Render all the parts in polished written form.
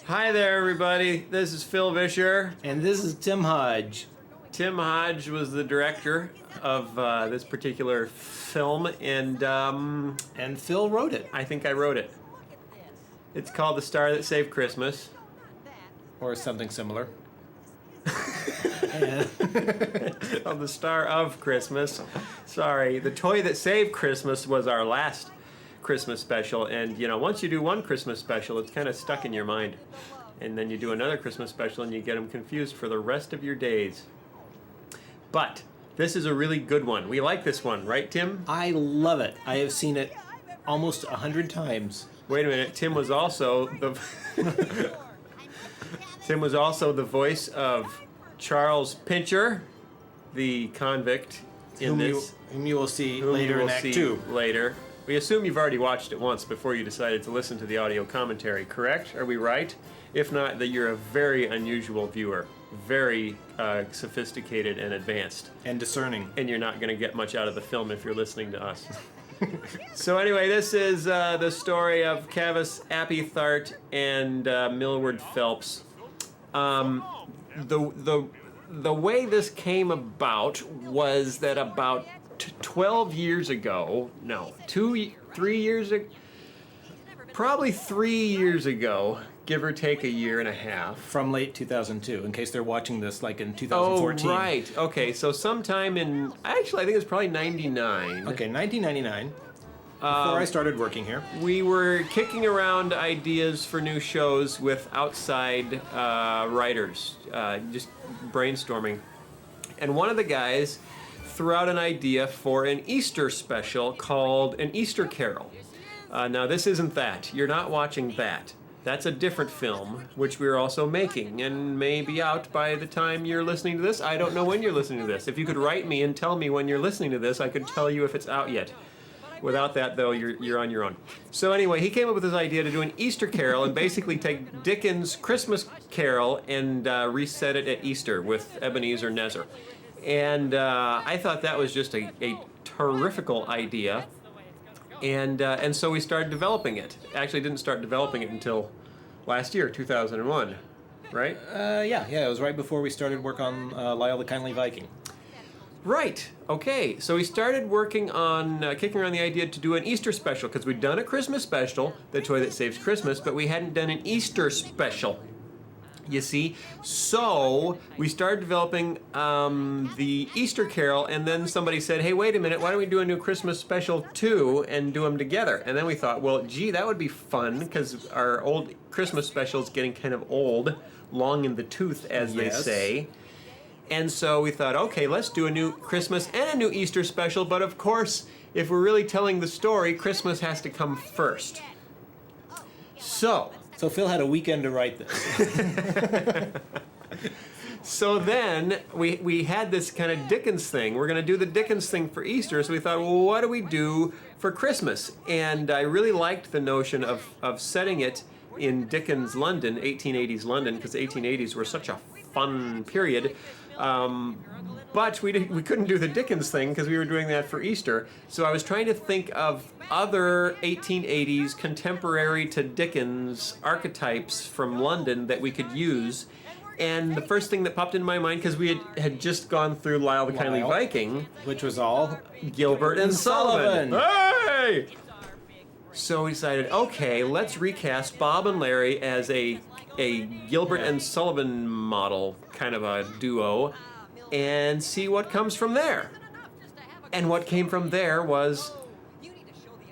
Hi there, everybody. This is Phil Vischer. And this is Tim Hodge. Tim Hodge was the director of this particular film, and Phil wrote it. I think I wrote it. It's called The Star That Saved Christmas. Or something similar. Called The Star of Christmas. Sorry, The Toy That Saved Christmas was our last Christmas special, and once you do one Christmas special, it's kind of stuck in your mind. And then you do another Christmas special and you get them confused for the rest of your days. But this is a really good one. We like this one, right, Tim? I love it. I have seen it almost 100 times. Wait a minute. Tim was also the voice of Charles Pincher, the convict in this. Whom you will see later in Act 2. Later. We assume you've already watched it once before you decided to listen to the audio commentary, correct? Are we right? If not, that you're a very unusual viewer, very sophisticated and advanced. And discerning. And you're not going to get much out of the film if you're listening to us. So anyway, this is the story of Cavus Apethart and Millward Phelps. The way this came about was that about 12 years ago, no, 3 years ago, probably 3 years ago, give or take a year and a half. From late 2002, in case they're watching this like in 2014. Oh, right. Okay, so sometime in, actually I think it was probably 99. Okay, 1999. Before I started working here. We were kicking around ideas for new shows with outside writers, just brainstorming. And one of the guys threw out an idea for an Easter special called An Easter Carol. Now, this isn't that. You're not watching that. That's a different film, which we're also making, and may be out by the time you're listening to this. I don't know when you're listening to this. If you could write me and tell me when you're listening to this, I could tell you if it's out yet. Without that, though, you're on your own. So anyway, he came up with this idea to do an Easter Carol and basically take Dickens' Christmas Carol and reset it at Easter with Ebenezer Nezer. And I thought that was just a terrifical idea. And so we started developing it. Actually, didn't start developing it until last year, 2001, right? Yeah, it was right before we started work on Lyle the Kindly Viking. Right. Okay. So we started working on kicking around the idea to do an Easter special, because we'd done a Christmas special, The Toy That Saves Christmas, but we hadn't done an Easter special. You see? So we started developing the Easter Carol, and then somebody said, hey, wait a minute, why don't we do a new Christmas special too and do them together? And then we thought, well, gee, that would be fun, because our old Christmas special is getting kind of old, long in the tooth, as they say. And so we thought, okay, let's do a new Christmas and a new Easter special, but of course, if we're really telling the story, Christmas has to come first. So Phil had a weekend to write this. So then we had this kind of Dickens thing. We're going to do the Dickens thing for Easter, so we thought, well, what do we do for Christmas? And I really liked the notion of setting it in Dickens' London, 1880s London, because the 1880s were such a fun period. But we couldn't do the Dickens thing because we were doing that for Easter. So I was trying to think of other 1880s contemporary to Dickens archetypes from London that we could use. And the first thing that popped into my mind, because we had just gone through Lyle the Kindly Viking, which was all Gilbert and Sullivan. Hey! So we decided, okay, let's recast Bob and Larry as a Gilbert and Sullivan model, kind of a duo, and see what comes from there. And what came from there was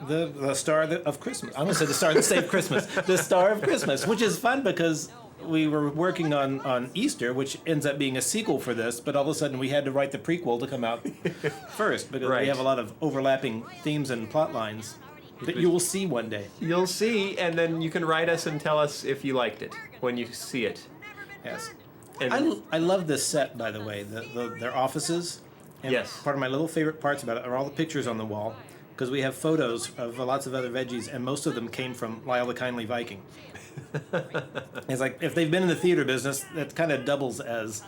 the Star of Christmas. I almost said the Star that Saved Christmas. The Star of Christmas, which is fun because we were working on Easter, which ends up being a sequel for this, but all of a sudden we had to write the prequel to come out first because we have a lot of overlapping themes and plot lines that you will see one day. You'll see, and then you can write us and tell us if you liked it when you see it. Yes. And I love this set, by the way, their offices. And yes. Part of my little favorite parts about it are all the pictures on the wall, because we have photos of lots of other veggies, and most of them came from Lyle the Kindly Viking. It's like, if they've been in the theater business, that kind of doubles as,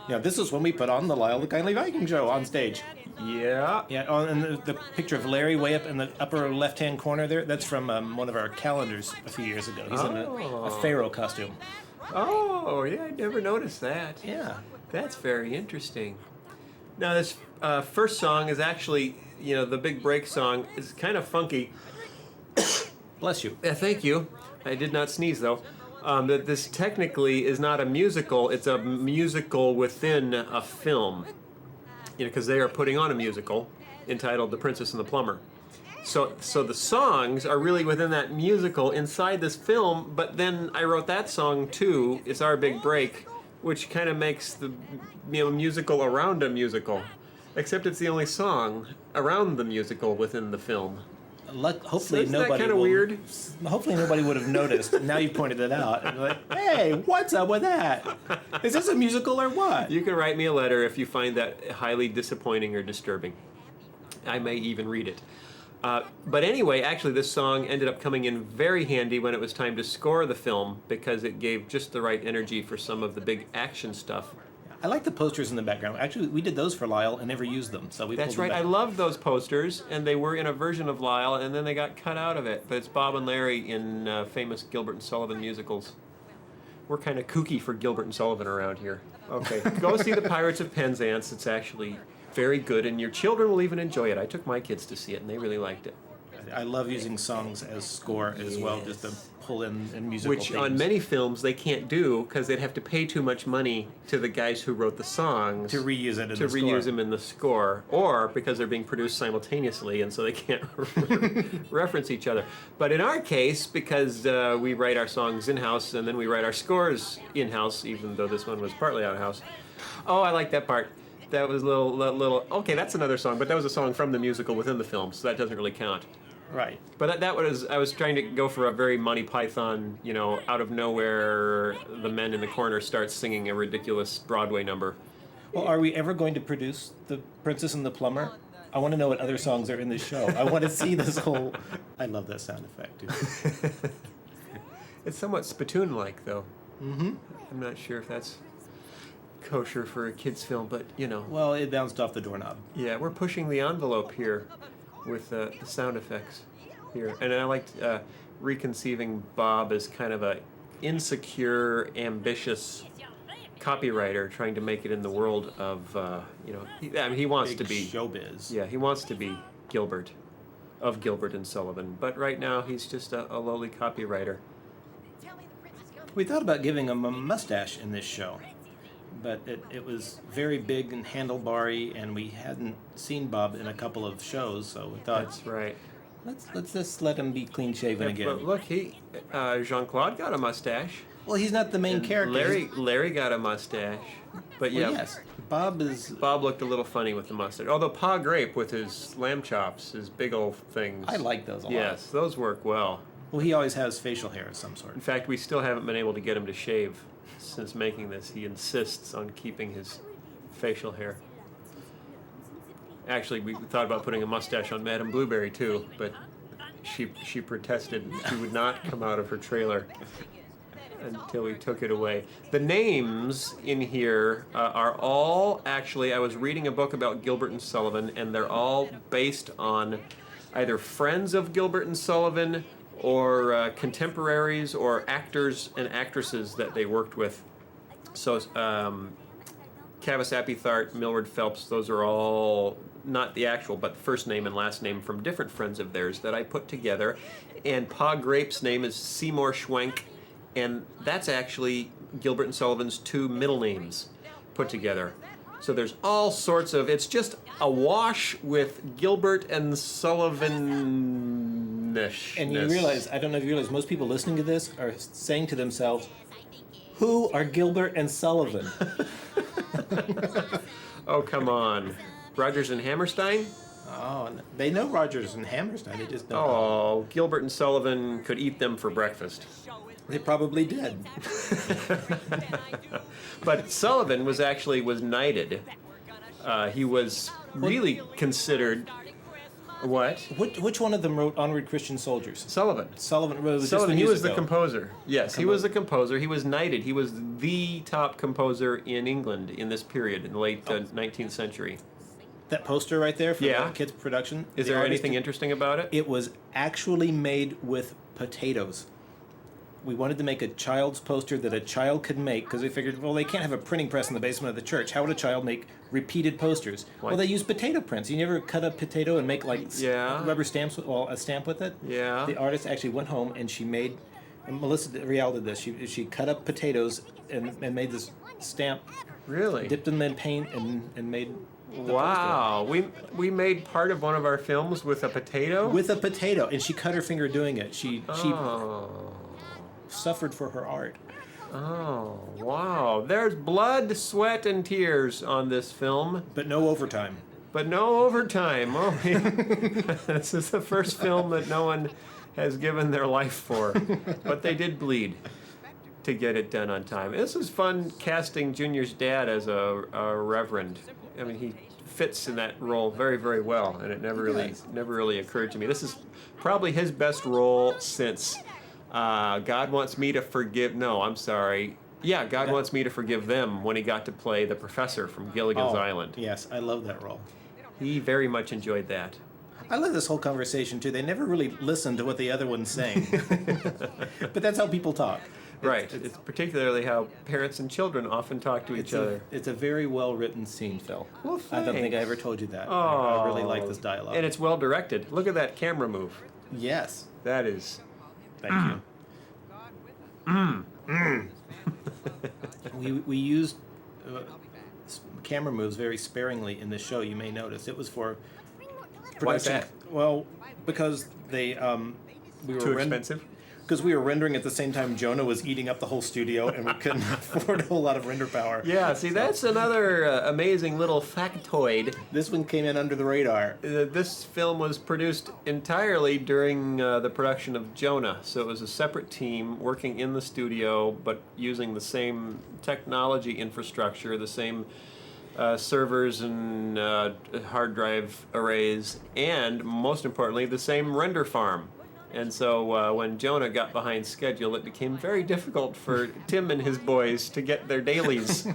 this is when we put on the Lyle the Kindly Viking show on stage. Yeah. Yeah, oh, and the picture of Larry way up in the upper left-hand corner there, that's from one of our calendars a few years ago. He's in a pharaoh costume. Oh, yeah, I never noticed that. Yeah. That's very interesting. Now, this first song is actually, the big break song is kind of funky. Bless you. Yeah, thank you. I did not sneeze, though. That this technically is not a musical, it's a musical within a film. Because they are putting on a musical entitled The Princess and the Plumber. So the songs are really within that musical inside this film, but then I wrote that song too, It's Our Big Break, which kind of makes the musical around a musical. Except it's the only song around the musical within the film. Hopefully isn't nobody that kind of weird? Hopefully nobody would have noticed. Now you've pointed it out. And like, hey, what's up with that? Is this a musical or what? You can write me a letter if you find that highly disappointing or disturbing. I may even read it. But anyway, actually this song ended up coming in very handy when it was time to score the film because it gave just the right energy for some of the big action stuff. I like the posters in the background. Actually, we did those for Lyle and never used them, so we. That's right. I loved those posters, and they were in a version of Lyle, and then they got cut out of it. But it's Bob and Larry in famous Gilbert and Sullivan musicals. We're kind of kooky for Gilbert and Sullivan around here. Okay, go see the Pirates of Penzance. It's actually very good, and your children will even enjoy it. I took my kids to see it, and they really liked it. I love using songs as score as well, just to pull in musical Which themes. on many films they can't do because they'd have to pay too much money to the guys who wrote the songs to reuse it in to the reuse score. them in the score, or because they're being produced simultaneously and so they can't reference each other. But in our case, because we write our songs in-house and then we write our scores in-house, even though this one was partly out-of-house. Oh, I like that part. That was little. Okay, that's another song, but that was a song from the musical within the film, so that doesn't really count. Right. But that was, I was trying to go for a very Monty Python, out of nowhere, the men in the corner start singing a ridiculous Broadway number. Well, are we ever going to produce The Princess and the Plumber? I want to know what other songs are in this show. I want to see this whole... I love that sound effect, too. It's somewhat spittoon-like, though. Mm-hmm. I'm not sure if that's kosher for a kid's film, but, Well, it bounced off the doorknob. Yeah, we're pushing the envelope here with the sound effects here. And I liked reconceiving Bob as kind of a insecure, ambitious copywriter trying to make it in the world of, he wants Big to be... showbiz. Yeah, he wants to be Gilbert, of Gilbert and Sullivan. But right now, he's just a lowly copywriter. We thought about giving him a mustache in this show, but it was very big and handlebarry, and we hadn't seen Bob in a couple of shows, so we thought, That's right. let's just let him be clean shaven again. But look, Jean-Claude got a mustache. Well, he's not the main And character. Larry got a mustache. But yeah, Well, yes, Bob is. Bob looked a little funny with the mustache. Although Pa Grape with his lamb chops, his big old things. I like those a lot. Yes, those work well. Well, he always has facial hair of some sort. In fact, we still haven't been able to get him to shave since making this. He insists on keeping his facial hair. Actually, we thought about putting a mustache on Madame Blueberry too, but she protested. She would not come out of her trailer until we took it away. The names in here are all actually, I was reading a book about Gilbert and Sullivan, and they're all based on either friends of Gilbert and Sullivan or contemporaries or actors and actresses that they worked with. So Cavis Apethart, Millward Phelps, those are all not the actual, but the first name and last name from different friends of theirs that I put together. And Pa Grape's name is Seymour Schwenk, and that's actually Gilbert and Sullivan's two middle names put together. So there's all sorts of, it's just awash with Gilbert and Sullivan-ish. And you realize, I don't know if you realize, most people listening to this are saying to themselves, who are Gilbert and Sullivan? Oh, come on. Rodgers and Hammerstein? Oh, they know Rodgers and Hammerstein. They just don't. Oh, Gilbert and Sullivan could eat them for breakfast. They probably did. But Sullivan was knighted. He was really considered... What? Which one of them wrote Onward Christian Soldiers? Sullivan. Sullivan wrote Sullivan, he was the musical. composer. Yes, he was the composer. He was knighted. He was the top composer in England in this period, in the late 19th century. That poster right there for Yeah. the kids' production. Is the there artist anything interesting about it? It was actually made with potatoes. We wanted to make a child's poster that a child could make because we figured, well, they can't have a printing press in the basement of the church. How would a child make repeated posters? What? Well, they use potato prints. You never cut a potato and make like Yeah. rubber stamps, a stamp with it? Yeah. The artist actually went home and she made, and Melissa Rial did this. She cut up potatoes and made this stamp, Really? dipped them in paint and made the Wow. We made part of one of our films with a potato? poster. With a potato, and she cut her finger doing it. She Oh. suffered for her art. Oh, wow. There's blood, sweat, and tears on this film, But no overtime. but no overtime. Oh, this is the first film that no one has given their life for. But they did bleed to get it done on time. This is fun casting Junior's dad as a reverend. I mean, he fits in that role very, very well, and it never really occurred to me. This is probably his best role since God Wants Me to Forgive. No, I'm sorry. Yeah, God Wants Me to Forgive Them, when he got to play the professor from Gilligan's Island. Yes, I love that role. He very much enjoyed that. I love this whole conversation too. They never really listen to what the other one's saying. But that's how people talk. Right. It's particularly how parents and children often talk to each other. It's a very well written scene, Phil. Well, I don't think I thanks. ever told you that. Oh, I really like this dialogue. And it's well directed. Look at that camera move. Yes. That is. Thank you. We used camera moves very sparingly in this show. You may notice it was for Why is production. that? Well, because we were Too expensive? Because we were rendering at the same time Jonah was eating up the whole studio, and we couldn't afford a whole lot of render power. Yeah, see, that's another amazing little factoid. This one came in under the radar. This film was produced entirely during the production of Jonah, so it was a separate team working in the studio, but using the same technology infrastructure, the same servers and hard drive arrays, and most importantly, the same render farm. And so when Jonah got behind schedule, it became very difficult for Tim and his boys to get their dailies.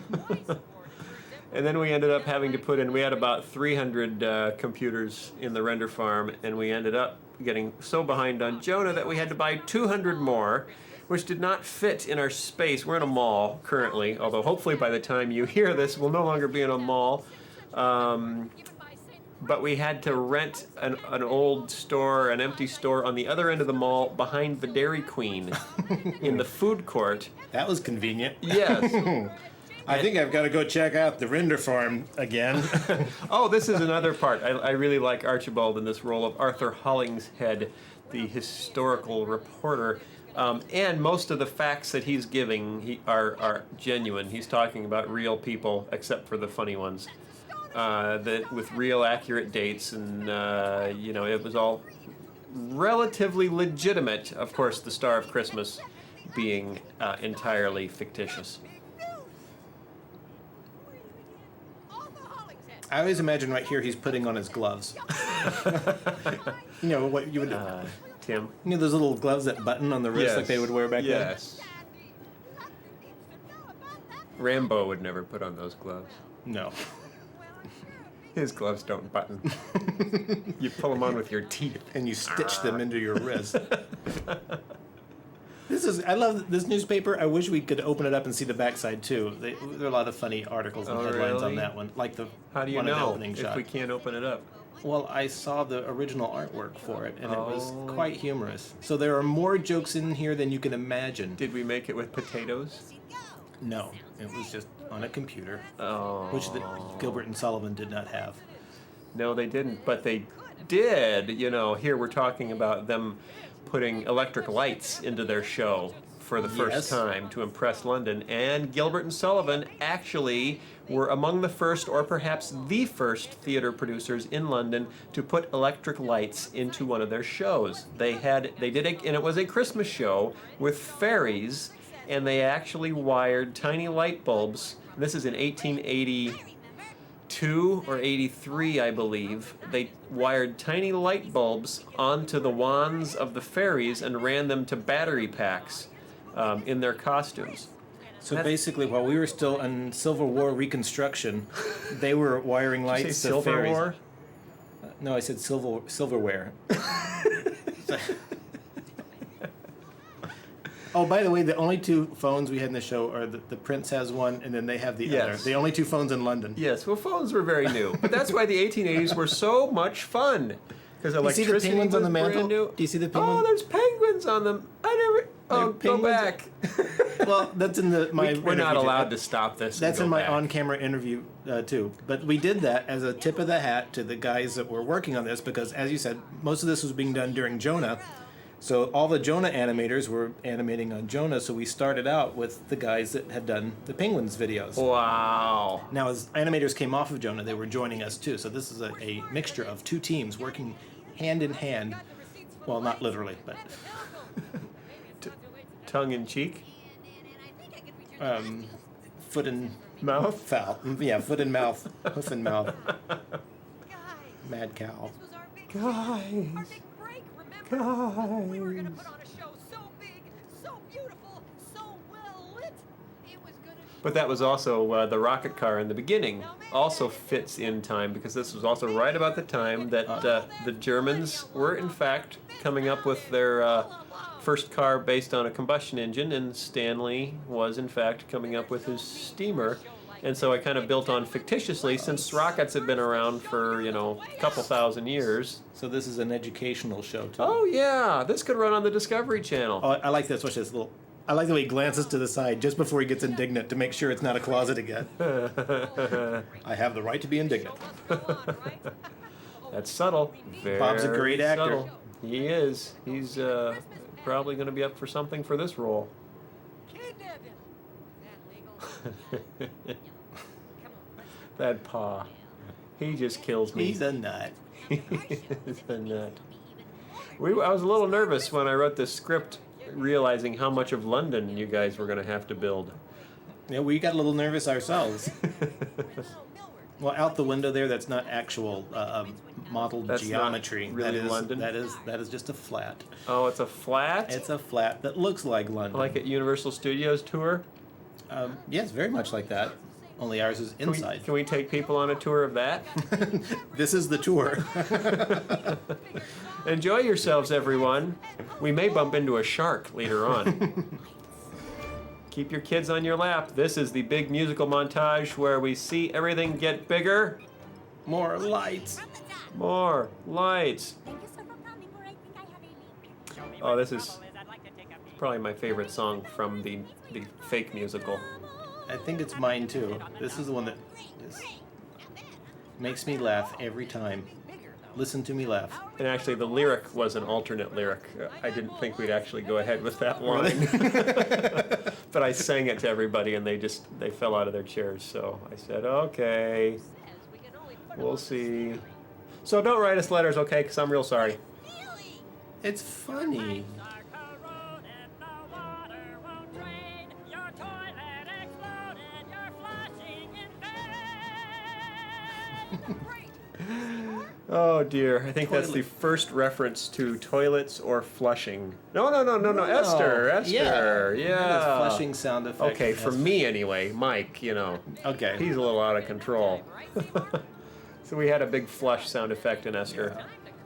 And then we ended up having to put in, we had about 300 computers in the render farm, and we ended up getting so behind on Jonah that we had to buy 200 more, which did not fit in our space. We're in a mall currently, although hopefully by the time you hear this, we'll no longer be in a mall. But we had to rent an old store, an empty store on the other end of the mall behind the Dairy Queen in the food court. That was convenient. Yes. I think I've got to go check out the render farm again. Oh, this is another part. I really like Archibald in this role of Arthur Hollingshead, the historical reporter. And most of the facts that he's giving are genuine. He's talking about real people, except for the funny ones. That with real accurate dates, and it was all relatively legitimate. Of course, the Star of Christmas being entirely fictitious. I always imagine right here he's putting on his gloves. You know what you would Tim? You know those little gloves that button on the wrist like they would wear back then? Yes. Rambo would never put on those gloves. No. His gloves don't button. You pull them on with your teeth. And you stitch them into your wrist. I love this newspaper. I wish we could open it up and see the backside too. There are a lot of funny articles and headlines on really? that one. Like the How do you one in the know opening if shot. we can't open it up? Well, I saw the original artwork for it, and it was Oh. quite humorous. So there are more jokes in here than you can imagine. Did we make it with potatoes? No, it was just on a computer, Oh. which Gilbert and Sullivan did not have. No, they didn't, but they did. Here we're talking about them putting electric lights into their show for the first Yes. time to impress London. And Gilbert and Sullivan actually were among the first, or perhaps the first, theater producers in London to put electric lights into one of their shows. They did it, and it was a Christmas show with fairies, and they actually wired tiny light bulbs. This is in 1882 or 83, I believe. They wired tiny light bulbs onto the wands of the fairies and ran them to battery packs in their costumes. So basically, while we were still in Civil War reconstruction, they were wiring Did you lights say to Silver fairies. War? No, I said silverware. Oh, by the way, the only two phones we had in the show are the Prince has one, and then they have the other. Yes. The only two phones in London. Yes, well, phones were very new. But that's why the 1880s were so much fun. Because Do you see electricity the penguins on was the mantle? brand new. Do you see the penguins? Oh, there's penguins on them. I never... Oh, go penguins- back. Well, that's in my. We're not interview, too. allowed to stop this. That's and in go my back. on-camera interview too. But we did that as a tip of the hat to the guys that were working on this because, as you said, most of this was being done during Jonah. So all the Jonah animators were animating on Jonah. So we started out with the guys that had done the Penguins videos. Wow. Now, as animators came off of Jonah, they were joining us too. So this is a mixture of two teams working hand in hand. Well, not literally, but Tongue in cheek? foot and Mouth? foul. Yeah, foot and mouth, hoof and mouth. Mad cow. Guys. Guys. We were gonna put on a show so big, so beautiful, so well lit. It was gonna But that was also the rocket car in the beginning. Also fits in time because this was also right about the time that the Germans were in fact coming up with their first car based on a combustion engine, and Stanley was in fact coming up with his steamer. And so I kind of built on fictitiously, since rockets have been around for, a couple thousand years. So this is an educational show too. Oh yeah, this could run on the Discovery Channel. Oh, I like this. Watch this little. I like the way he glances to the side just before he gets indignant to make sure it's not a closet again. I have the right to be indignant. That's subtle. Very Bob's a great actor. subtle. He is. He's probably going to be up for something for this role. kidnap him. Is that legal? That paw. He just kills me. He's a nut. He's a nut. I was a little nervous when I wrote this script, realizing how much of London you guys were going to have to build. Yeah, we got a little nervous ourselves. Well, out the window there, that's not actual modeled That's not geometry. really that is London? That is just a flat. Oh, it's a flat? It's a flat that looks like London. Like at Universal Studios tour? Yes, very much like that. Only ours is inside. Can we take people on a tour of that? This is the tour. Enjoy yourselves, everyone. We may bump into a shark later on. Keep your kids on your lap. This is the big musical montage where we see everything get bigger. More lights. More lights. Oh, this is probably my favorite song from the fake musical. I think it's mine too. This is the one that makes me laugh every time. Listen to me laugh. And actually, the lyric was an alternate lyric. I didn't think we'd actually go ahead with that line. But I sang it to everybody, and they fell out of their chairs. So I said, okay, we'll see. So don't write us letters, okay? Because I'm real sorry. It's funny. Oh dear, I think that's the first reference to toilets or flushing. No, Esther, Yeah. yeah. Flushing sound effect. Okay, for me anyway, Mike, Okay. he's a little out of control. So we had a big flush sound effect in Esther.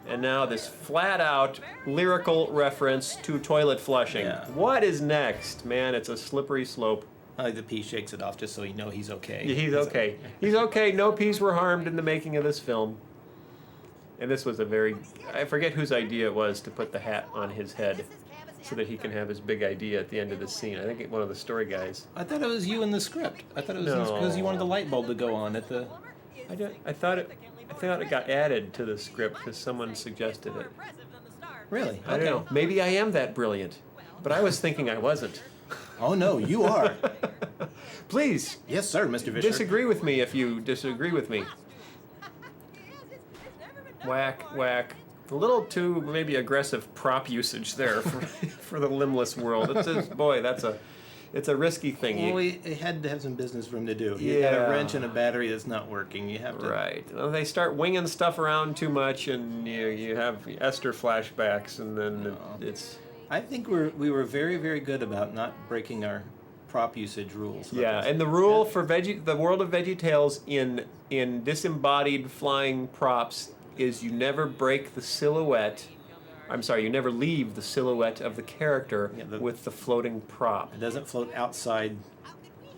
And now this flat-out lyrical reference to toilet flushing. Yeah. What is next? Man, it's a slippery slope. I like the pea shakes it off just so you know he's okay. Yeah, he's okay. He's okay. No peas were harmed in the making of this film. And this was I forget whose idea it was to put the hat on his head so that he can have his big idea at the end of the scene. I think one of the story guys. I thought it was you in the script. I thought it was No. because you wanted the light bulb to go on at the. I thought it got added to the script because someone suggested it. Really? I don't know. Maybe I am that brilliant, but I was thinking I wasn't. Oh no, you are. Please Yes, sir, Mr. Vischer. disagree with me if you disagree with me. Whack, whack. A little too maybe aggressive prop usage there for the limbless world. It's a risky thing. Well, we had to have some business for him to do. You got a wrench and a battery that's not working. You have to. Right. Well, they start winging stuff around too much, and you have Esther flashbacks, and then it's. I think we were very, very good about not breaking our prop usage rules. Yeah, and the rule for the world of VeggieTales in disembodied flying props is you never break the silhouette. I'm sorry, you never leave the silhouette of the character with the floating prop. It doesn't float outside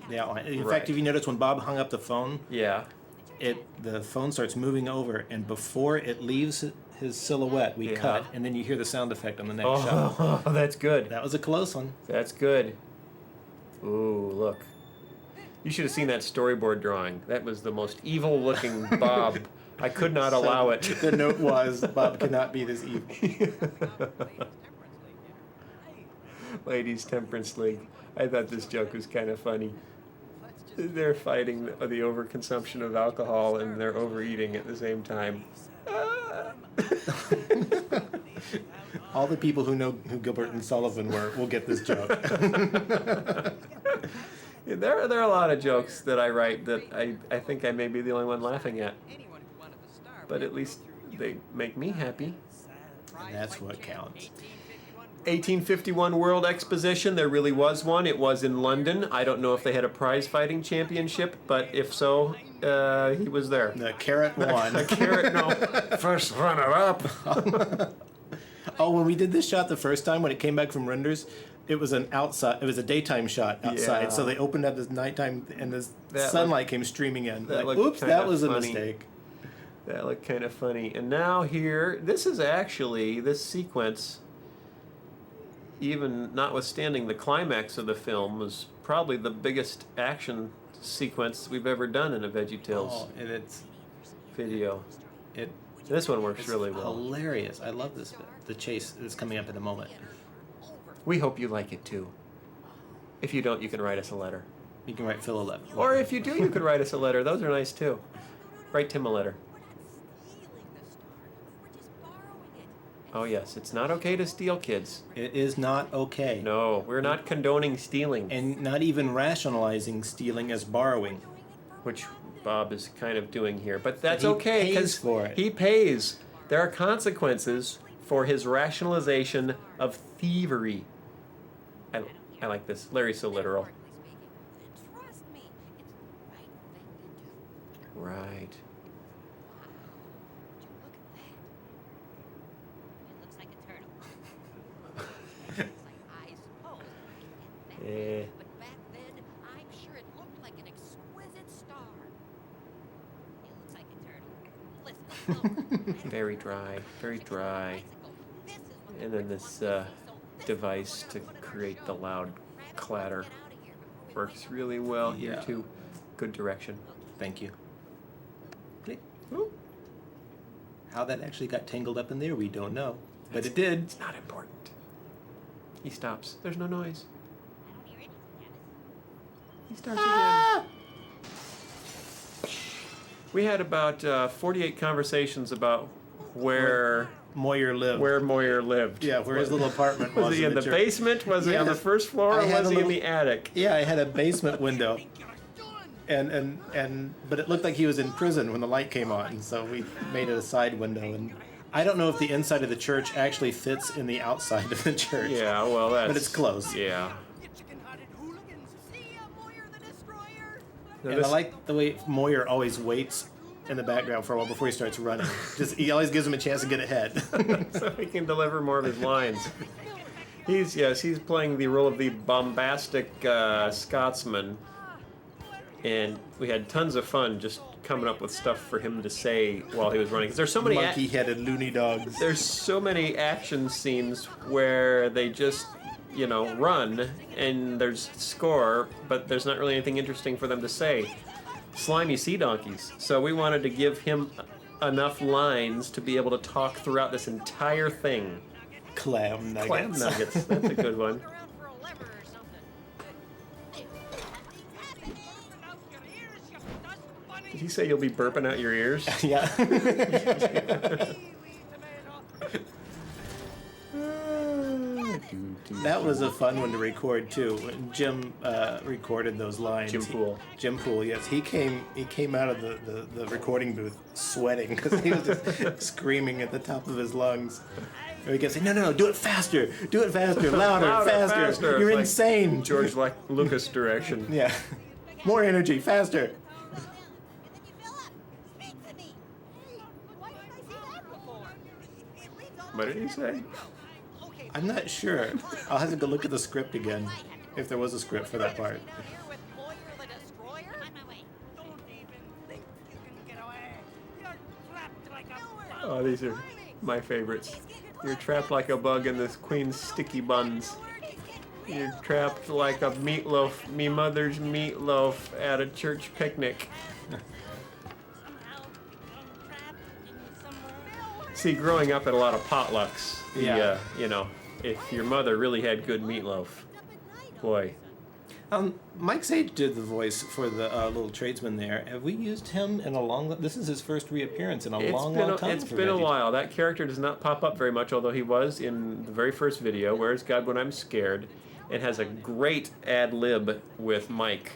the outline. In Right. fact, if you notice when Bob hung up the phone, Yeah. the phone starts moving over, and before it leaves his silhouette, we cut, and then you hear the sound effect on the next shot. Oh, that's good. That was a close one. That's good. Ooh, look. You should have seen that storyboard drawing. That was the most evil-looking Bob. I could not allow it. The note was, Bob cannot be this evil. Ladies Temperance League. I thought this joke was kind of funny. They're fighting the overconsumption of alcohol and they're overeating at the same time. All the people who know who Gilbert and Sullivan were will get this joke. Yeah, there are a lot of jokes that I write that I think I may be the only one laughing at. But at least they make me happy. And that's what counts. 1851 World Exposition, there really was one. It was in London. I don't know if they had a prize fighting championship, but if so, he was there. The carrot won. A carrot, no. First runner-up. Oh, when we did this shot the first time, when it came back from renders, it was an outside. It was a daytime shot outside. Yeah. So they opened up this nighttime, and the sunlight came streaming in. that Like, looked oops, kinda that was funny. a mistake. That looked kind of funny. And now here, this sequence, even notwithstanding the climax of the film, was probably the biggest action sequence we've ever done in a VeggieTales Oh, and it's video. it. This one works It's really well. hilarious. I love this bit. The chase is coming up in a moment. We hope you like it too. If you don't, you can write us a letter. You can write Phil 11. Or if you do, you could write us a letter. Those are nice too. Write Tim a letter. Oh yes, it's not okay to steal, kids. It is not okay. No, we're not condoning stealing, And not even rationalizing stealing as borrowing. which Bob is kind of doing here. But that's he okay pays because for it. he pays. There are consequences for his rationalization of thievery. I like this. Larry's so literal. Trust me, it's the right thing to do. Right. Would you look at that? It looks like a turtle. It's like, I suppose you can't get that. Eh. But back then, I'm sure it looked like an exquisite star. It looks like a turtle. Listen, Very dry. Very dry. And then this device to create the loud clatter works really well here Yeah. too. Good direction. Thank you. Click. Ooh. How that actually got tangled up in there, we don't know. But it did. It's not important. He stops. There's no noise. He starts again. We had about 48 conversations about where Moyer lived. Moyer lived. Yeah, where his little apartment was. Was he in the church. basement? Was he on the Yes. first floor? I Or had was a he in little- the attic? Yeah, I had a basement window. And but it looked like he was in prison when the light came on, so we made it a side window. And I don't know if the inside of the church actually fits in the outside of the church. Yeah, well, that's... But it's close. Yeah. You chicken-hearted hooligans! See ya, Moyer the Destroyer! Now And this- I like the way Moyer always waits in the background for a while before he starts running. He always gives him a chance to get ahead. so he can deliver more of his lines. He's playing the role of the bombastic Scotsman, and we had tons of fun just coming up with stuff for him to say while he was running. Because there's so many Monkey-headed loony dogs. there's so many action scenes where they just run and there's score, but there's not really anything interesting for them to say. Slimy sea donkeys. So we wanted to give him enough lines to be able to talk throughout this entire thing. Clam nuggets. Clam nuggets. That's a good one. Around for a lever or something. Did he say you'll be burping out your ears? Yeah. That was a fun one to record too. When Jim recorded those lines. Jim Poole. Jim Poole, yes. He came out of the recording booth sweating because he was just screaming at the top of his lungs. Or he can say, no, do it faster, louder, Louder, faster. faster. You're It's like insane. George Lucas direction. Yeah. More energy, faster. Slow down, and then you fill up. Speak to me. Hey, why didn't I see that before? It reads all What did he say? Okay, I'm not sure. I'll have to go look at the script again, if there was a script for that part. here with Moyer the Destroyer? On my way. Don't even think you can get away. You're trapped like a Oh, these are my favorites. You're trapped like a bug in this queen's sticky buns. You're trapped like a meatloaf, me mother's meatloaf at a church picnic. somehow become trapped in somewhere. See, growing up at a lot of potlucks, Yeah. you know, if your mother really had good meatloaf, boy. Mike Sage did the voice for the little tradesman there. Have we used him in a long? This is his first reappearance in a long time. It's for been a VeggieTales. while. That character does not pop up very much, although he was in the very first video, Where's God When I'm Scared? It has a great ad lib with Mike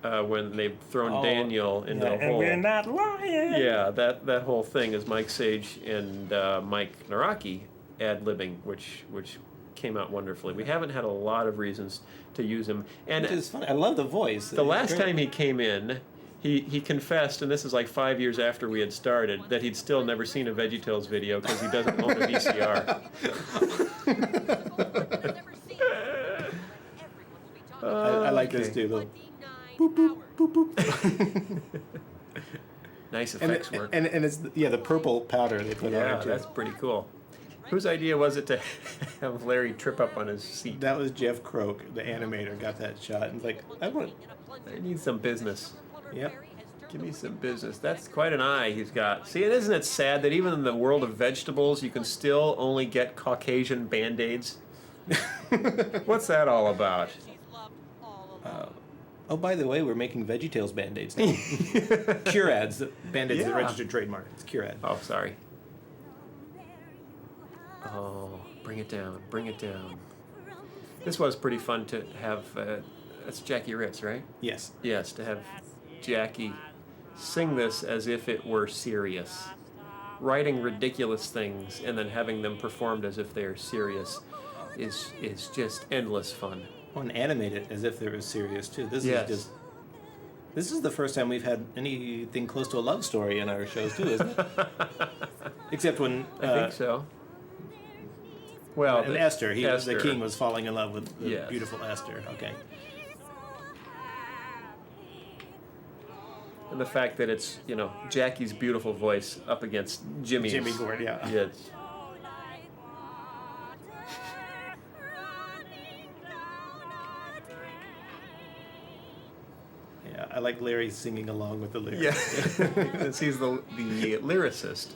when they've thrown Daniel into the hole. And we're not lying. Yeah, that whole thing is Mike Sage and Mike Naraki ad-libbing, which came out wonderfully. We haven't had a lot of reasons to use him. And Which is funny. I love the voice. the last time he came in, he confessed, and this is like 5 years after we had started, that he'd still never seen a VeggieTales video because he doesn't own a VCR. I like this too. Though. Nice And, effects work. and it's the purple powder they put on Yeah, it too. that's pretty cool. Whose idea was it to have Larry trip up on his seat? That was Jeff Croak, the animator, got that shot and was like, I want. I need some business. Yep. Give me some business. That's quite an eye he's got. See, and isn't it sad that even in the world of vegetables, you can still only get Caucasian Band-Aids? What's that all about? Oh, by the way, we're making VeggieTales Band-Aids now. Cure ads, Band-Aids is a Yeah. registered trademark. It's Cure ad. Oh, sorry. Oh, bring it down. Bring it down. This was pretty fun to have. That's Jackie Ritz, right? Yes. Yes, to have Jackie sing this as if it were serious. Writing ridiculous things and then having them performed as if they're serious is just endless fun. Oh, and animate it as if they were serious too. Yes. This is the first time we've had anything close to a love story in our shows too, isn't it? Except when I think so. Well, and Esther, the Esther. king was falling in love with the Yes. beautiful Esther. Okay. And the fact that it's, Jackie's beautiful voice up against Jimmy's. Jimmy Gord, yeah. Yes. Yeah, I like Larry singing along with the lyrics. Yeah. Since he's the lyricist,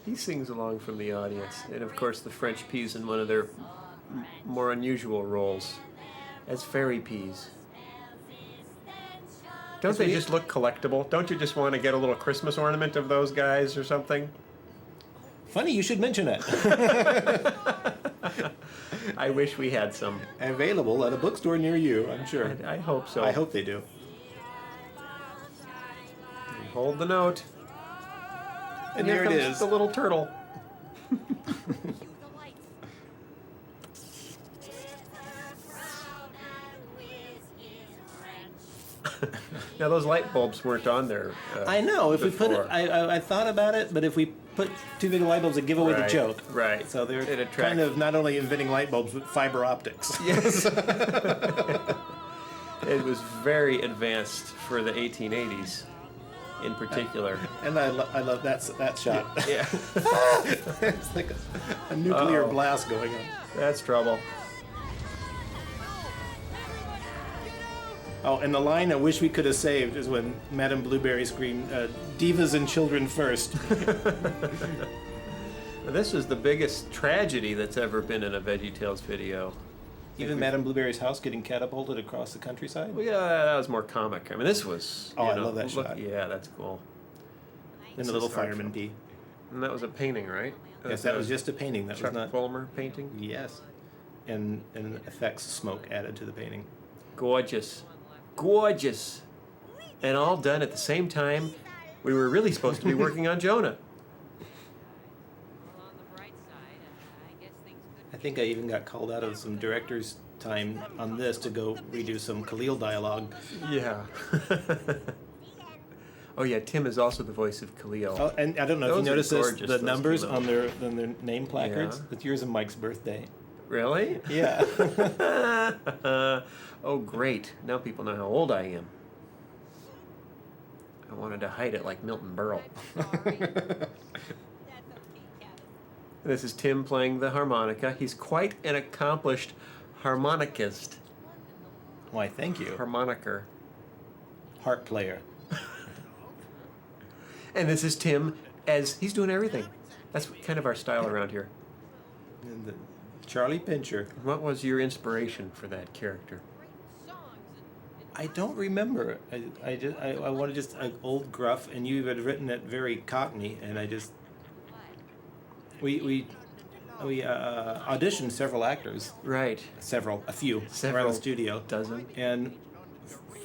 he sings along from the audience. And of course, the French peas in one of their more unusual roles as fairy peas. Don't they just look collectible? Don't you just want to get a little Christmas ornament of those guys or something? Funny you should mention it. I wish we had some. Available at a bookstore near you, I'm sure. I hope so. I hope they do. Hold the note. And here there it comes is. the little turtle. Now those light bulbs weren't on there. I know. If we put it, before. I thought about it, but if we put too big of light bulbs, it give away the Right, joke. right. So they're It attracts- kind of not only inventing light bulbs, but fiber optics. Yes. It was very advanced for the 1880s, in particular. And I love that shot. Yeah, It's like a nuclear Uh-oh. blast going on. that's trouble. Oh, and the line I wish we could have saved is when Madame Blueberry screamed, "Divas and children first." This was the biggest tragedy that's ever been in a VeggieTales video. Even Madame Blueberry's house getting catapulted across the countryside. Well, yeah, that was more comic. I mean, this was. Oh, I love that shot. Yeah, that's cool. And This the little is fireman heartfelt. pee. And that was a painting, right? Yes, that was just a painting. That Chuck was not. Palmer painting. Yes, and effects smoke added to the painting. Gorgeous. Gorgeous. And all done at the same time. We were really supposed to be working on Jonah. On the bright side, think I even got called out of some director's time on this to go redo some Khalil dialogue. Yeah. Oh yeah, Tim is also the voice of Khalil. Oh, and I don't know if you Those are noticed this, gorgeous, the those numbers came out. on their name placards. Yeah. It's yours and Mike's birthday. Really? Yeah. Oh great! Now people know how old I am. I wanted to hide it like Milton Berle. Sorry. That's okay, Kevin. This is Tim playing the harmonica. He's quite an accomplished harmonicist. Why, thank you. Harmoniker. Harp player. And this is Tim as he's doing everything. That's kind of our style around here. And the Charlie Pincher. What was your inspiration for that character? I don't remember. I wanted just an old gruff, and you had written it very Cockney, and I just we auditioned several actors, Right. a few around Several the studio, dozen. and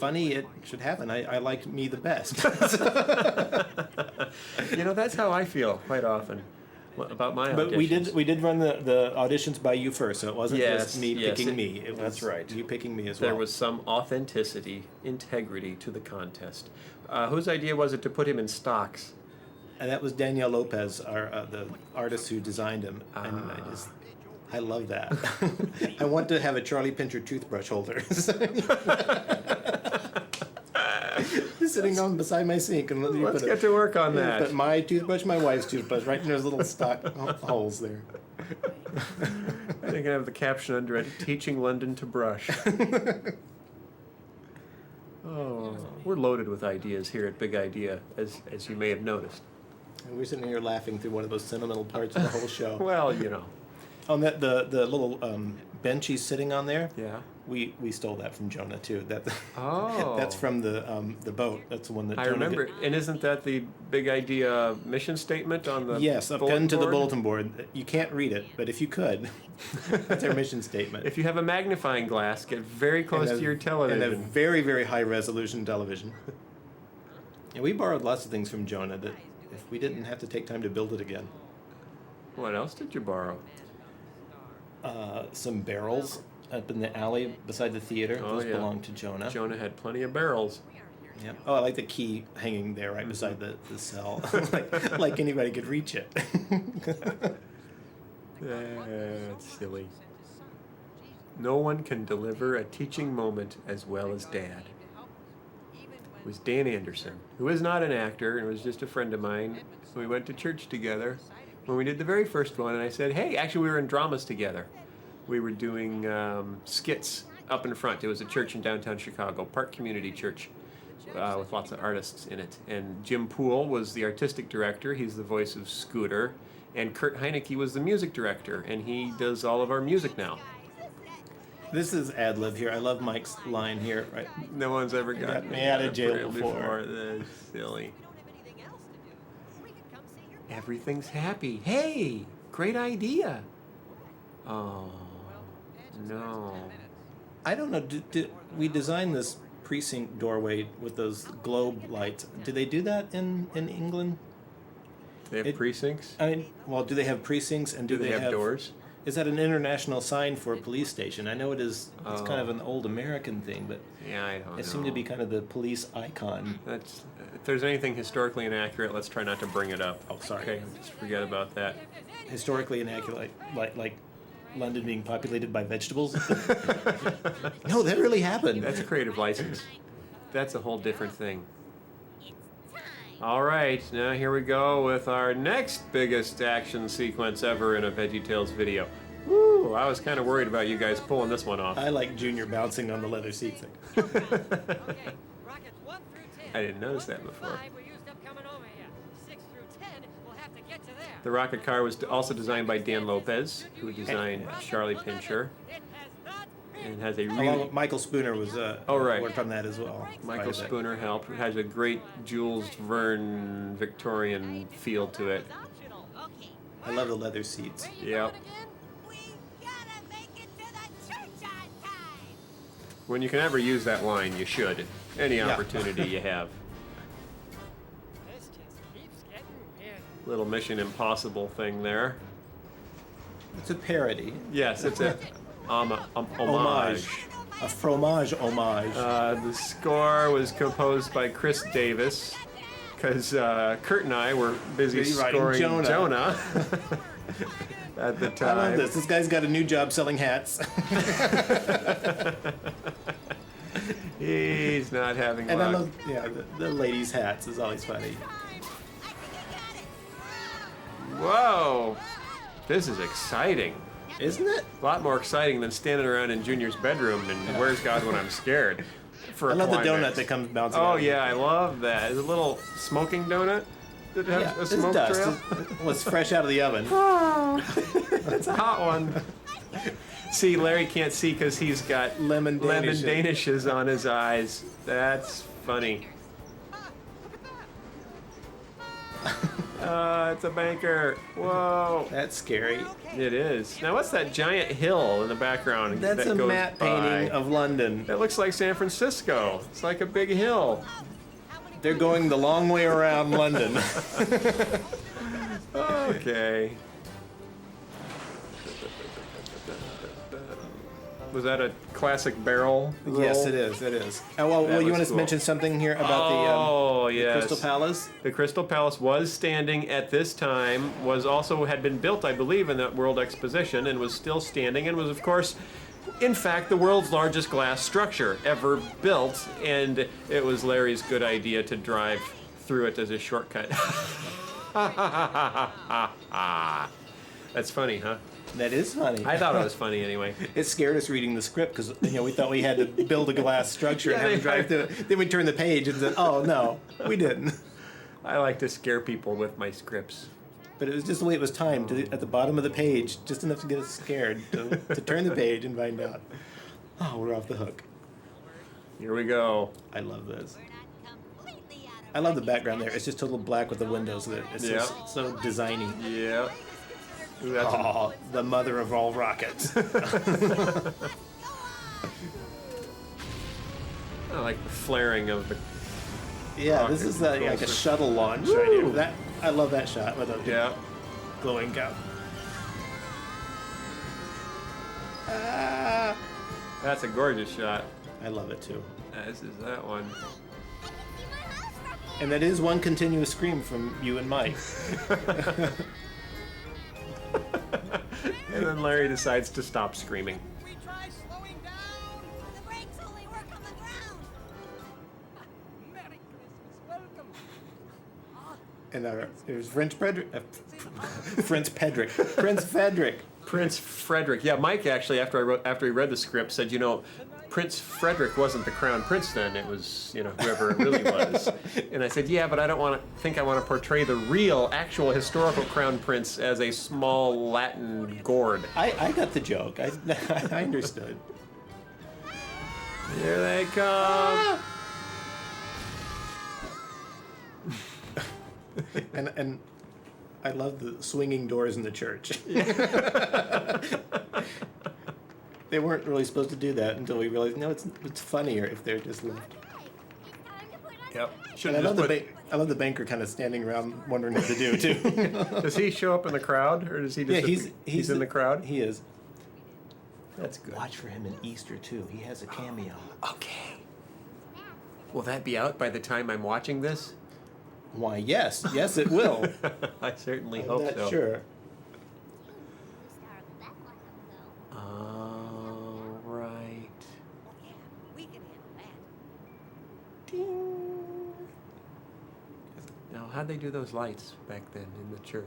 funny it should happen. I liked me the best. You know, that's how I feel quite often about my auditions. But we did run the auditions by you first, so it wasn't just me picking me. It was that's right. you picking me as well. There was some authenticity, integrity to the contest. Whose idea was it to put him in stocks? And that was Danielle Lopez, the artist who designed him, and I love that. I want to have a Charlie Pincher toothbrush holder sitting on beside my sink, and Let's get to work on that. Put my toothbrush, my wife's toothbrush, right in those little stock holes there. I think I have the caption under it: "Teaching London to brush." Oh, we're loaded with ideas here at Big Idea, as you may have noticed. And we're sitting here laughing through one of those sentimental parts of the whole show. Well, you know. On that the little bench he's sitting on there. Yeah. We stole that from Jonah too. Oh. That's from the boat. That's the one that I Jonah remember, and isn't that the Big Idea mission statement on the Yes, a bulletin pen to the board? bulletin board. You can't read it, but if you could, that's our mission statement. If you have a magnifying glass, get very close And to your television. And a very, very high resolution television. And we borrowed lots of things from Jonah that if we didn't have to take time to build it again. What else did you borrow? Some barrels up in the alley beside the theater. Oh, Those yeah. belonged to Jonah. Jonah had plenty of barrels. Yep. Oh, I like the key hanging there right beside the cell. like anybody could reach it. That's silly. No one can deliver a teaching moment as well as Dad. It was Dan Anderson, who is not an actor and was just a friend of mine. We went to church together when we did the very first one, and I said, hey, actually we were in dramas together. We were doing skits up in front. It was a church in downtown Chicago, Park Community Church, with lots of artists in it. And Jim Poole was the artistic director. He's the voice of Scooter. And Kurt Heinecke was the music director, and he does all of our music now. This is ad lib here. I love Mike's line here. Right. No one's ever gotten me out of jail before. That's silly. We don't have anything else to do. We could come see your Everything's happy. Hey, great idea. Oh, no. I don't know. We designed this precinct doorway with those globe lights. Do they do that in England? They have precincts? I mean, well, do they have precincts and Do they have doors? Is that an international sign for a police station? I know it is. It's kind of an old American thing, but Yeah, I don't know. it seemed to be kind of the police icon. That's, if there's anything historically inaccurate, let's try not to bring it up. Oh, sorry. Okay, just forget about that. Historically inaccurate, like London being populated by vegetables. No, that really happened. That's a creative license. That's a whole different thing. It's time. All right, now here we go with our next biggest action sequence ever in a VeggieTales video. Woo! I was kind of worried about you guys pulling this one off. I like Junior bouncing on the leather seats. Okay, rockets 1 through 10. I didn't notice that before. 5 were used up coming over here. 6 through 10, we'll have to get to there. The rocket car was also designed by Dan Lopez, who designed Charlie Pincher, It has not been. and has a Along really with Michael Spooner was Oh, right. worked on that as well. Michael Quite a bit. Spooner helped. It has a great Jules Verne Victorian feel to it. It's optional. Okay. I love the leather seats. Yep. We gotta make it to the church on time. When you can ever use that line, you should. Any Yeah. opportunity you have. This just keeps getting weird. Little Mission Impossible thing there. It's a parody. Yes, it's a homage. Homage. A fromage homage. The score was composed by Chris Davis, because Kurt and I were busy Busy writing scoring Jonah. at the I time. love this. This guy's got a new job selling hats. He's not having And I luck. love, the ladies' hats is always funny. Whoa! This is exciting. Isn't it? A lot more exciting than standing around in Junior's bedroom and Where's God When I'm Scared. For I a love the climax. donut that comes bouncing Oh out. yeah, I love that. It's a little smoking donut that has Yeah, a it's smoke dust. trail. It was fresh out of the oven. It's a hot one. See, Larry can't see because he's got Lemon Danish. Danishes on his eyes. That's funny. It's a banker. Whoa. That's scary. It is. Now, what's that giant hill in the background? That's that a goes matte by? painting of London. That looks like San Francisco. It's like a big hill. They're going the long way around London. Okay. Was that a classic barrel roll? Yes, it is. It is. Well, That you was want us to cool. mention something here about Oh, the yes. Crystal Palace? The Crystal Palace was standing at this time, had been built, I believe, in that World Exposition, and was still standing, and was, of course, in fact, the world's largest glass structure ever built, and it was Larry's good idea to drive through it as a shortcut. That's funny, huh? That is funny. I thought it was funny anyway. It scared us reading the script because we thought we had to build a glass structure and have to drive through it. Then we turned the page and said, "Oh no, we didn't." I like to scare people with my scripts. But it was just the way it was timed at the bottom of the page, just enough to get us scared to turn the page and find out. Oh, we're off the hook. Here we go. I love this. We're not completely out of I love the Veggie's background there. grasp. It's just total black with the windows. It's Yeah. just so designy. Yeah. Ooh, that's a- Oh, the mother of all rockets. I like the flaring of the. Yeah, this is like a Closer. shuttle launch right here. Woo! I love that shot with a Yeah. glowing cow. Ah, That's a gorgeous shot. I love it too. This is that one. And that is one continuous scream from you and Mike. And then Larry decides to stop screaming. We try slowing down. The brakes only work on the ground. Merry Christmas, welcome. And there's Prince Frederick. Prince Pedrick. Prince Frederick. Prince Frederick. Yeah, Mike actually, after he read the script, said, Prince Frederick wasn't the crown prince then. It was, whoever it really was. And I said, yeah, but I don't want to portray the real, actual historical crown prince as a small Latin gourd. I got the joke. I understood. Here they come. And I love the swinging doors in the church. They weren't really supposed to do that until we realized, no, it's funnier if they're just left. Yep. And I love the banker kind of standing around wondering what to do too. Does he show up in the crowd, or does he just? Yeah, he's in the crowd. He is. That's good. Watch for him in Easter too. He has a cameo. Okay. Will that be out by the time I'm watching this? Why? Yes, it will. I certainly I'm hope not so. sure. All right. Yeah, we can handle that. Ding. Now, how'd they do those lights back then in the church?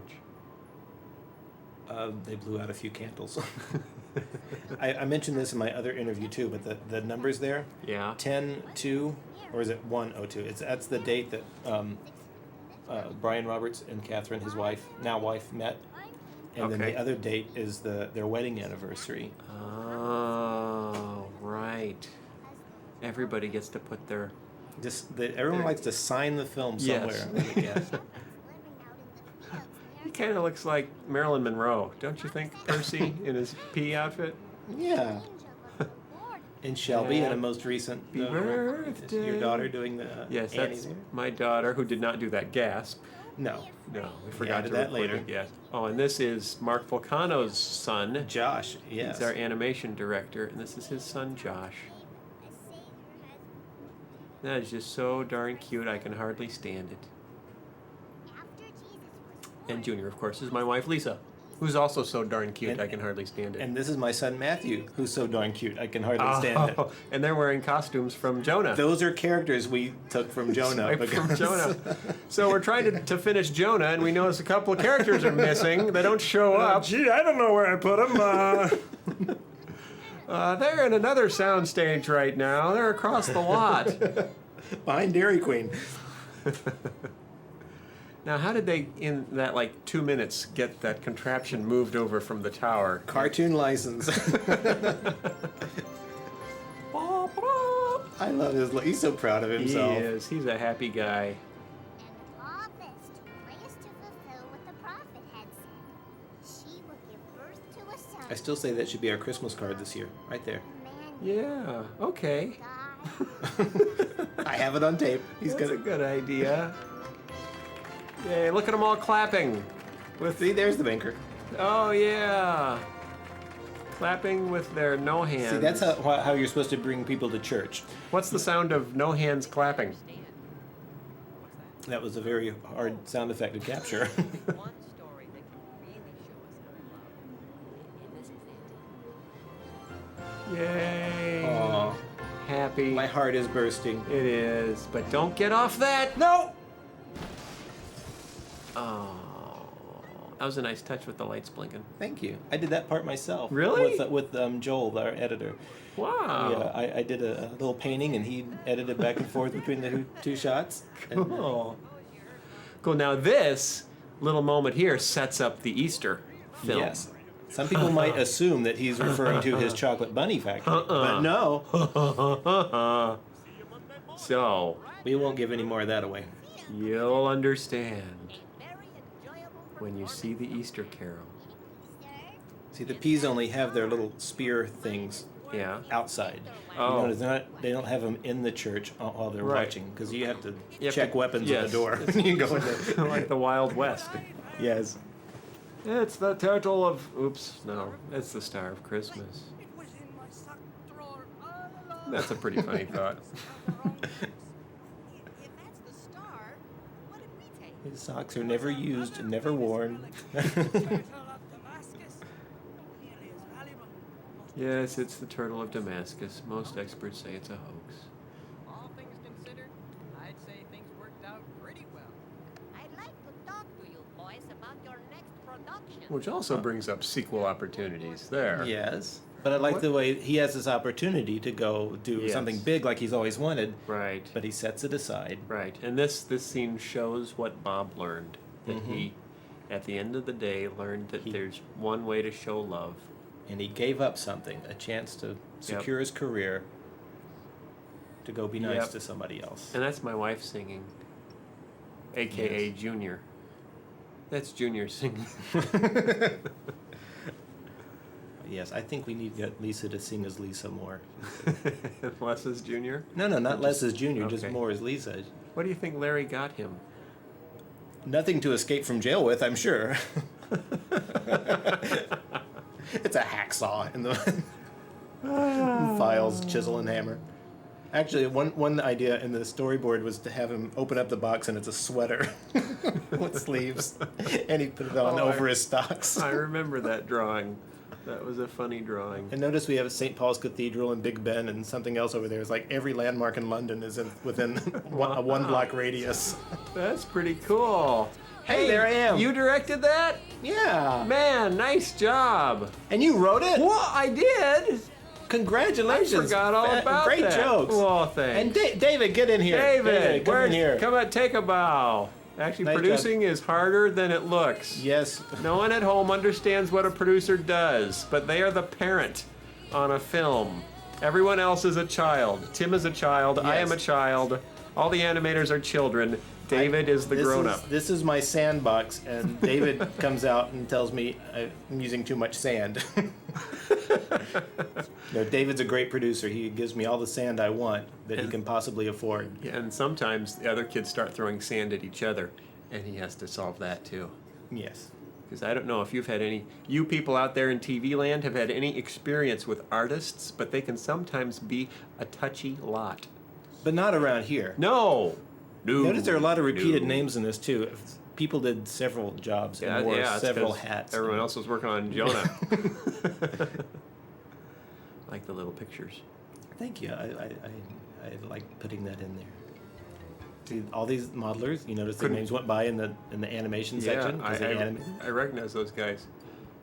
They blew out a few candles. I mentioned this in my other interview too, but the numbers there, Yeah. 10-2, or is it 102? That's the date that Brian Roberts and Catherine, his wife, now wife, met. And then Okay. the other date is their wedding anniversary. Oh, right. Everybody gets to put their. Everyone likes to sign the film somewhere. Yes. He kind of looks like Marilyn Monroe, don't you think, Percy, in his pea outfit? Yeah. And Shelby in a most recent. Happy birthday. Your daughter doing the Yes, Annie's that's here? my daughter, who did not do that gasp. No. No, we forgot added to that record later. it yet. Oh, and this is Mark Volcano's son. Josh, yes. He's our animation director, and this is his son, Josh. That is just so darn cute, I can hardly stand it. And Junior, of course, is my wife, Lisa, who's also so darn cute, I can hardly stand it. And this is my son, Matthew, who's so darn cute, I can hardly stand it. And they're wearing costumes from Jonah. Those are characters we took from Jonah. Right, from Jonah. So we're trying to finish Jonah, and we notice a couple of characters are missing. They don't show up. Gee, I don't know where I put them. They're in another soundstage right now. They're across the lot. Behind Dairy Queen. Now, how did they, in that 2 minutes, get that contraption moved over from the tower? Cartoon license. I love his look. He's so proud of himself. He is. He's a happy guy. And all this took place to fulfill what the prophet had said. She will give birth to a son. I still say that should be our Christmas card this year. Right there. Man, Yeah, okay. God. I have it on tape. He's That's a gonna good idea. Yay, look at them all clapping. see. There's the banker. Oh, yeah. Clapping with their no hands. See, that's how you're supposed to bring people to church. What's the sound of no hands clapping? That was a very hard sound effect to capture. One story that can really show us our love. And this is it. Yay. Aw, Happy. my heart is bursting. It is. But don't get off that. No! Oh. That was a nice touch with the lights blinking. Thank you. I did that part myself. Really? With Joel, our editor. Wow. Yeah, I did a little painting, and he edited back and forth between the two shots. And, Cool. Cool. Now this little moment here sets up the Easter film. yes. Some people might assume that he's referring to his chocolate bunny factory, but no, So we won't give any more of that away. you'll understand Very enjoyable when you see the Easter Carol. See, the peas only have their little spear things Yeah. outside. Oh. You notice they don't have them in the church while they're Right. watching, because you have to You have check to- weapons yes. at the door. you go in there. Like the Wild West. Yes. It's the turtle of. Oops, no. It's the Star of Christmas. It was in my sock drawer all along. That's a pretty funny thought. If that's the star, what did we take? His socks are never used and never worn. Turtle of Damascus. Nearly as valuable. Yes, it's the turtle of Damascus. Most experts say it's a hoax. All things considered, I'd say things worked out pretty well. I'd like to talk to you boys about your next production. Which also brings up sequel opportunities there. Yes. But I like the way he has this opportunity to go do Yes. something big like he's always wanted, Right. but he sets it aside. Right. And this scene shows what Bob learned. That he, at the end of the day, learned that there's one way to show love. And he gave up something, a chance to secure his career, to go be nice Yep. to somebody else. And that's my wife singing. AKA Yes. Junior. That's Junior singing. Yes, I think we need to get Lisa to sing as Lisa more. Les is Junior. No, not less as Junior, just okay. more as Lisa. What do you think Larry got him? Nothing to escape from jail with, I'm sure. It's a hacksaw in the files, chisel, and hammer. Actually, one idea in the storyboard was to have him open up the box and it's a sweater with sleeves, and he put it on over his stocks. I remember that drawing. That was a funny drawing. And notice we have St. Paul's Cathedral and Big Ben and something else over there. It's like every landmark in London is within a one block radius. That's pretty cool. Hey, there I am. You directed that? Yeah. Man, nice job. And you wrote it? Well, I did. Congratulations. I forgot all about Great that. jokes. Well, thanks. And David, get in here. David, come in here. Come on, take a bow. Actually, Nice producing is harder than it looks. Yes. No one at home understands what a producer does, but they are the parent on a film. Everyone else is a child. Tim is a child. I am a Yes. child. All the animators are children. David is the grown-up. This is my sandbox, and David comes out and tells me I'm using too much sand. No, David's a great producer. He gives me all the sand I want that he can possibly afford. Yeah, and sometimes the other kids start throwing sand at each other. And he has to solve that too. Yes. Because I don't know if you people out there in TV land have had any experience with artists, but they can sometimes be a touchy lot. But not around here. No! Notice there are a lot of repeated names in this too. People did several jobs and wore it's several 'cause hats. Everyone else was working on Jonah. Like the little pictures. Thank you. I like putting that in there. See, all these modelers, you notice their names went by in the animation section. 'Cause they animated. I recognize those guys.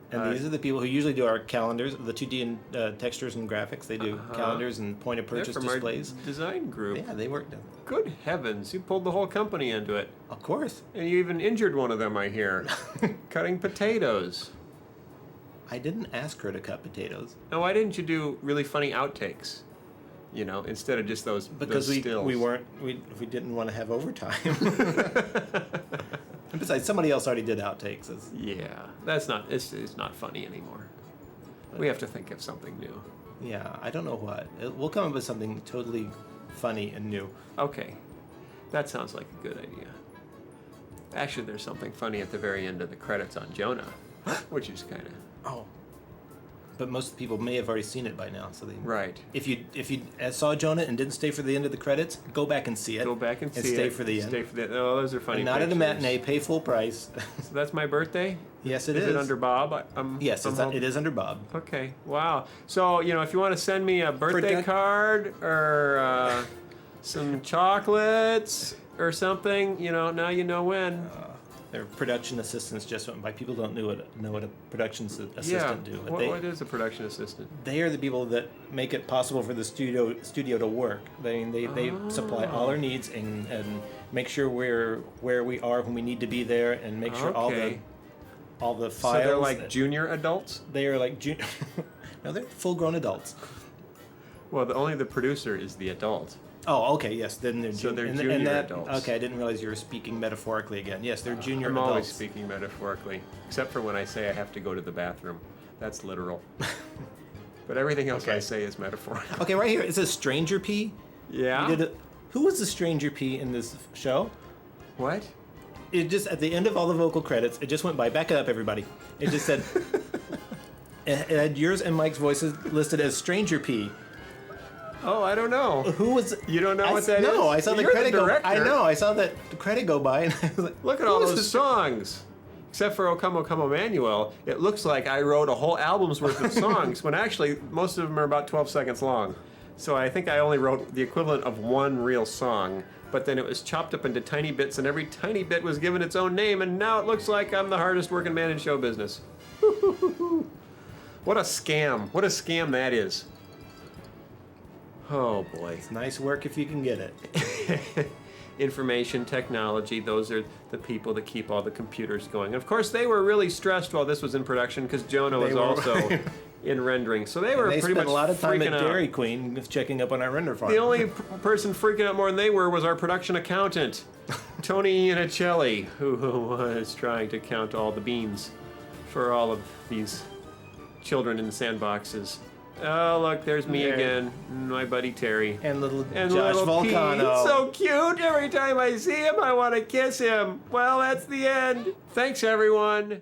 And these are the people who usually do our calendars, the 2D and textures and graphics. They do calendars and point of They're purchase from displays. our design group. Yeah, they worked. Good heavens, you pulled the whole company into it. Of course. And you even injured one of them, I hear. Cutting potatoes. I didn't ask her to cut potatoes. Now, why didn't you do really funny outtakes? You know, instead of just those Because those stills. we didn't want to have overtime. And besides, somebody else already did outtakes. Yeah, it's not funny anymore. We have to think of something new. Yeah, I don't know what. We'll come up with something totally funny and new. Okay, that sounds like a good idea. Actually, there's something funny at the very end of the credits on Jonah, which is kind of Oh. But most people may have already seen it by now, so they. right. If you saw Jonah and didn't stay for the end of the credits, go back and see it. Go back and see it. stay for the end. Stay for the. Oh, those are funny. And not at a pictures. matinee. Pay full price. So that's my birthday. Yes, it Is is. it under Bob? Yes, it is under Bob. Okay. Wow. So if you want to send me a birthday Produ- card or some chocolates or something, now you know when. Their production assistants just went by. People don't know what a production assistant do. But What is a production assistant? they are the people that make it possible for the studio to work. They supply all our needs and make sure we're where we are when we need to be there, and make sure all the files. So they're like junior adults? They are like no, they're full-grown adults. Well, only the producer is the adult. Oh, okay, yes. Then they're So they're and junior that, adults. Okay, I didn't realize you were speaking metaphorically again. Yes, they're junior I'm adults. always speaking metaphorically, except for when I say I have to go to the bathroom. That's literal. But everything else I say is metaphorical. Okay, right here it says Stranger P. Yeah? Who was the Stranger P in this show? What? It just at the end of all the vocal credits, it just went by. Back it up, everybody. It just said it had yours and Mike's voices listed as Stranger P. Oh, I don't know. Who was? You don't know what that is? No, I saw the You're credit the go. director. I know. I saw that credit go by, and I was like, Look at who all is those this? songs. Except for O Come, O Come, Emmanuel, it looks like I wrote a whole album's worth of songs when actually most of them are about 12 seconds long. So I think I only wrote the equivalent of one real song, but then it was chopped up into tiny bits, and every tiny bit was given its own name, and now it looks like I'm the hardest working man in show business. What a scam. What a scam that is. Oh boy. It's nice work if you can get it. Information technology, those are the people that keep all the computers going. And of course, they were really stressed while this was in production because Jonah was also in rendering. So they were They pretty spent much a lot of time freaking at out. Dairy Queen checking up on our render farm. The only person freaking out more than they were was our production accountant, Tony Iannicelli, who was trying to count all the beans for all of these children in sandboxes. Oh, look, there's me There. again, my buddy Terry. and little And Josh little Pete, Volcano. so cute. Every time I see him, I want to kiss him. Well, that's the end. Thanks, everyone.